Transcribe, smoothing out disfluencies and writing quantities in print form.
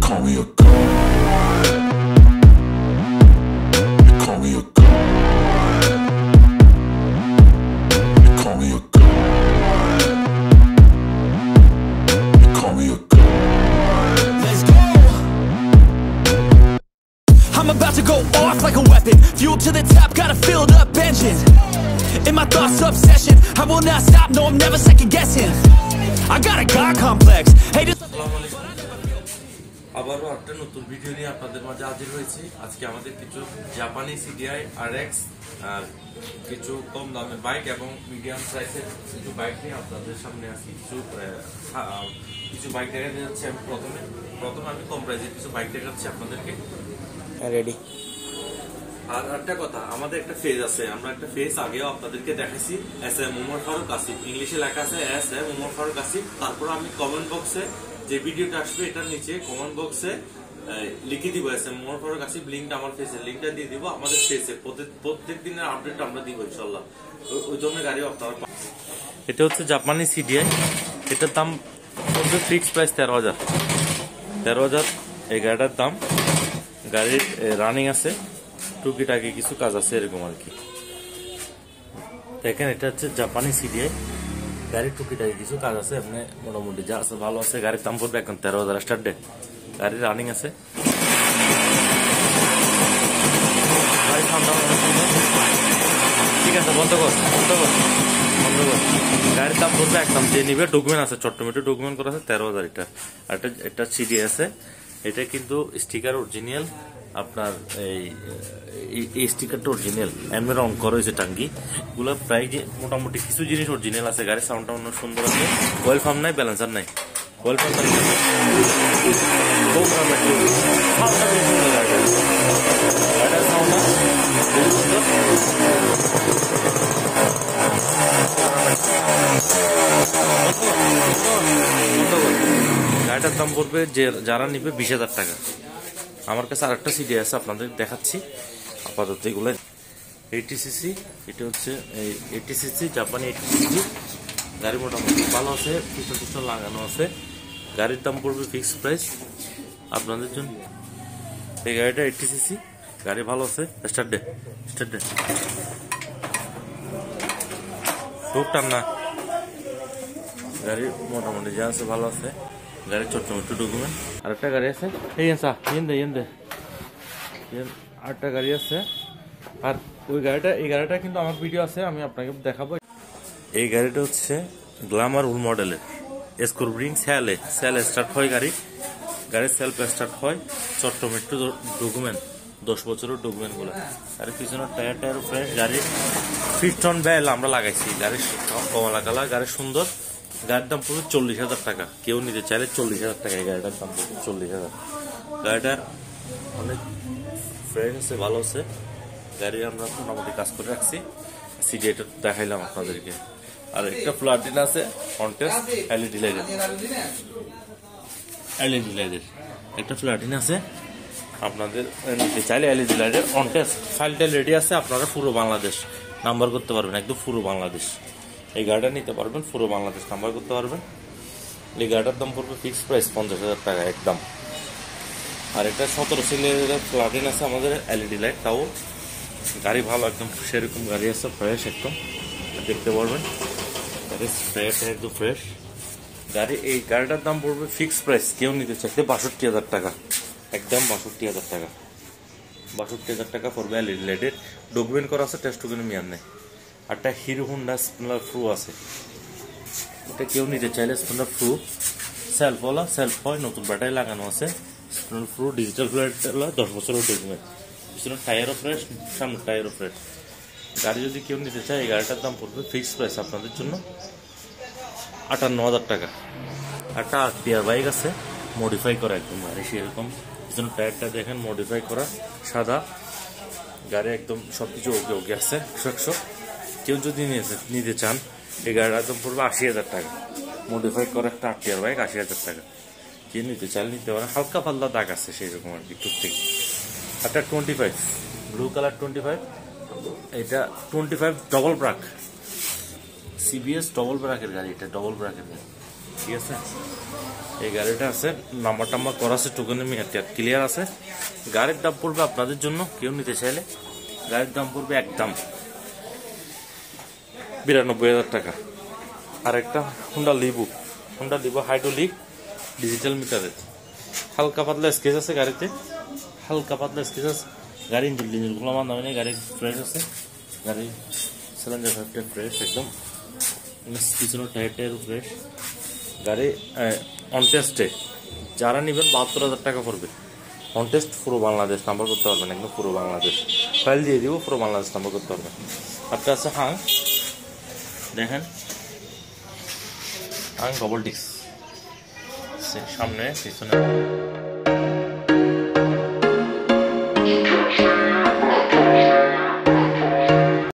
call me a god. You call me a god. You call me a god. You call me a god. Let's go. I'm about to go off like a weapon. Fuel to the top, got a filled up engine. In my thoughts, obsession. I will not stop, no, I'm never second guessing. I got a God complex. Hey, this আবারও একটা নতুন video নিয়ে আপনাদের মাঝে হাজির হয়েছি। আজকে আমাদের কিছু জাপানি সিডিআই আরএক্স আর কিছু কম দামের বাইক এবং মিডিয়াম সাইজের কিছু বাইক নিয়ে আপনাদের সামনে আসি। কিছু বাইক দেখাতে যাচ্ছি। আমি প্রথমে আমি কম প্রাইসের কিছু বাইক দেখাচ্ছি আপনাদেরকে। রেডি। আর একটা কথা, আমাদের একটা ফেজ আছে, আমরা একটা ফেজ আগেও আপনাদেরকে দেখাইছি, এস এম ওমর ফারুক আসিফ, ইংলিশে লেখা আছে এস এম ওমর ফারুক আসিফ। তারপর আমি কমেন্ট বক্সে যে ভিডিওটা আসবে এটার নিচে কমেন্ট বক্সে লিখে দিব এস এম ওমর ফারুক আসিফ, লিঙ্কটা আমার ফেসের লিঙ্কটা দিয়ে দিব। আমাদের ফেসে প্রত্যেক দিনের আপডেট আমরা দিব ইনশাল্লাহ। ওই জন্য গাড়িও আপনারা। এটা হচ্ছে জাপানি সিডিআই, এটার দাম পড়বে ফিক্সড প্রাইস 13,000। এই গাড়িটার দাম। গাড়ির রানিং আছে, টুকিটাকি কিছু কাজ আছে এরকম আর কি। দেখেন এটা হচ্ছে জাপানি সিডিআই, গাড়ির টুকিটাকি কিছু কাজ আছে, এমনি মোটামুটি যা আছে ভালো আছে। গাড়ির দাম পড়বে এখন 13,000 স্টার্ট ডে। গাড়ির রানিং আছে, ঠিক আছে। বন্ধ কর। গাড়ির দাম পড়বে একদম, যে নিবে ডকুমেন্ট আছে, চট্টমেটো ডকুমেন্ট করা আছে 13,000 এটা। আর এটা সিডিআই আছে, এটা কিন্তু স্টিকার অরিজিনাল। আপনার এই স্টিকারটা অরিজিনাল, এমনি রং করা হয়েছে টাঙ্গি গুলো প্রায় মোটামুটি কিছু জিনিস অরিজিনাল আছে। গাড়ির সাউন্ডটা অনেক সুন্দর আছে। অয়েল পাম্প নাই, ব্যালেন্সার নাই, অয়েল পাম্প নাই। গাড়িটার দাম পড়বে যারা নিবে 20,000 টাকা। আমার কাছে আরেকটা সিডি আছে, আপনাদের দেখাচ্ছি আপাতত। এগুলো 80cc, এটা হচ্ছে 80cc জাপানি 80cc গাড়ি, মোটামুটি ভালো আছে, পিছন লাগানো আছে। গাড়ির দাম পড়বে ফিক্সড প্রাইস আপনাদের জন্য। এই গাড়িটা 80cc গাড়ি, ভালো আছে। স্টার্ট ডে টান না, গাড়ি মোটামুটি যা আছে ভালো আছে। গাড়ির ছোট্ট মোটো ডকুমেন্ট। আরেকটা গাড়ি আছে, আরেকটা গাড়ি আছে। আর এই গাড়িটা কিন্তু আমার ভিডিও আছে, আমি আপনাকে দেখাবো। এই গাড়িটা হচ্ছে গ্ল্যামার উল মডেলের স্কোরব্রিং স্যালে স্টার্ট হয় গাড়ির সেলফ স্টার্ট হয়। ছোট্ট মোটো ডকুমেন্ট, 10 বছরের ডকুমেন্ট গুলো। গাড়ির পিছনের টায়ার ফ্রেশ। গাড়ির পিস্টন বেল আমরা লাগাইছি। গাড়ির কমলা কালার, গাড়ি সুন্দর। গাড়ির দাম পড়বে 40,000 টাকা। কেউ নিতে চাইলে 40,000 টাকা। এই গাড়িটার দাম পড়বে 40,000। গাড়িটা অনেক ফ্রেশ আছে, ভালো আছে। গাড়ি আমরা মোটামুটি কাজ করে রাখছি। সিডিআইটা দেখাইলাম আপনাদেরকে। আর একটা প্লাটিন আছে কন্টেস্ট এলইডি লাইটের একটা প্লাটিন আছে। আপনাদের নিতে চাইলে এলইডি লাইটের কন্টেস্ট ফাইলটা রেডি আছে। আপনারা পুরো বাংলাদেশ নাম্বার করতে পারবেন, একদম পুরো বাংলাদেশ। এই গাড়িটা নিতে পারবেন, পুরো বাংলাদেশ নাম্বার করতে পারবেন। এই গাড়িটার দাম পড়বে ফিক্সড প্রাইস 50,000 টাকা একদম। আর এটা 17 সিলিন্ডারের প্লাটিন আছে আমাদের এলইডি লাইট, তাও গাড়ি ভালো একদম সেরকম গাড়ি আছে, ফ্রেশ একদম দেখতে পারবেন। একদম ফ্রেশ গাড়ি। এই গাড়িটার দাম পড়বে ফিক্সড প্রাইস, কেউ নিতে চাইতে 62,000 টাকা একদম। 62,000 টাকা, 62,000 টাকা পড়বে। এলইডি লাইটের ডকুমেন্ট করা আছে, টেস্ট টোকেন মিয়ার নেই। একটা হিরো হোন্ডা স্প্লেন্ডার প্রো আছে, এটা কেউ নিতে চাইলে স্প্লেন্ডার প্রো সেলফওয়ালা, সেলফ হয়, নতুন ব্যাটারি লাগানো আছে। স্প্লেন্ডার প্রো ডিজিটাল প্লেট, 10 বছরের ডকুমেন্ট। পিছনের টায়ারও ফ্রেশ, সামনের টায়ারও ফ্রেশ। গাড়ি যদি কেউ নিতে চায়, এই গাড়িটার দাম পড়বে ফিক্সড প্রাইস আপনাদের জন্য 58,000 টাকা। একটা আরটিআর বাইক আছে, মডিফাই করা একদম গাড়ি সেরকম। পিছনের টায়ারটা দেখেন মডিফাই করা, সাদা গাড়ি একদম, সবকিছু ওকে আছে 100। কেউ যদি নিতে চান, এই গাড়িটার দাম পড়বে 80,000 টাকা। মডিফাই করা একটা আরটিআর বাইক, 80,000 টাকা। কেউ নিতে চাইলে নিতে পারেন। হালকা পাতলা দাগ আছে সেই রকম আর কি টুকটাক। একটা 25 ব্লু কালার 25, এটা 25 ডবল ব্রাক, সিবিএস ডবল ব্রাকের গাড়ি, এটা ডবল ব্রাকের গাড়ি, ঠিক আছে। এই গাড়িটা আছে, নাম্বার টাম্বার করা আছে, টোকেন ক্লিয়ার আছে। গাড়ির দাম পড়বে আপনাদের জন্য, কেউ নিতে চাইলে গাড়ির দাম পড়বে একদম 92,000 টাকা। আর একটা হুন্ডা লিভো হাইড্রোলিক ডিজিটাল মিটারের, হালকা পাতলা স্কেচ আছে গাড়িতে, হালকা পাতলা স্কেচ আছে। গাড়ি ইঞ্জিনগুলো আমার নামে নেই, গাড়ি ফ্রেশ আছে, গাড়ি সিলিন্ডার ফাইভটা ফ্রেশ একদম, পিছনের টায়ারটাও ফ্রেশ। গাড়ি অন টেস্টে যারা নেবেন 72,000 টাকা পড়বে। অন টেস্ট পুরো বাংলাদেশ নাম্বার করতে পারবেন, একদম পুরো বাংলাদেশ ফাইল দিয়ে দিব, পুরো বাংলাদেশ নাম্বার করতে পারবেন। একটা আছে হাং, দেখেন হাং ডবল ডিস্ক, সামনে পিছনে